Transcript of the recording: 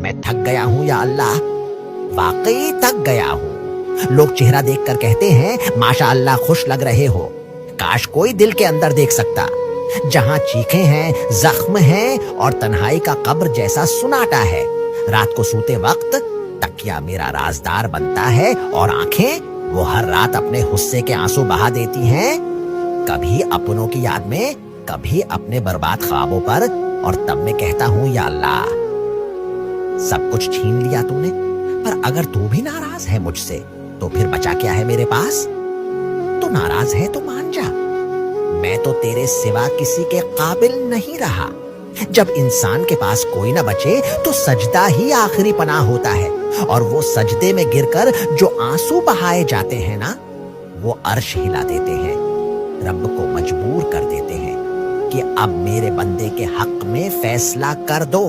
मैं थक गया हूँ या अल्लाह, वाकई थक गया हूँ। लोग चेहरा देखकर कहते हैं माशा अल्लाह खुश लग रहे हो। काश कोई दिल के अंदर देख सकता, जहां चीखें हैं, जख्म हैं और तन्हाई का कब्र जैसा सुनाटा है। रात को सोते वक्त तकिया मेरा राजदार बनता है और आंखें वो हर रात अपने गुस्से के आंसू बहा देती हैं, कभी अपनों की याद में, कभी अपने बर्बाद ख्वाबों पर। और तब मैं कहता हूँ या अल्लाह, सब कुछ छीन लिया तूने, पर अगर तू भी नाराज है मुझसे तो फिर बचा क्या है मेरे पास। तू नाराज है तो मान जा, मैं तो तेरे सिवा किसी के काबिल नहीं रहा। जब इंसान के पास कोई ना बचे तो सजदा ही आखिरी पनाह होता है, और वो सजदे में गिरकर जो आंसू बहाए जाते हैं ना, वो अर्श हिला देते हैं, रब को मजबूर कर देते हैं कि अब मेरे बंदे के हक में फैसला कर दो।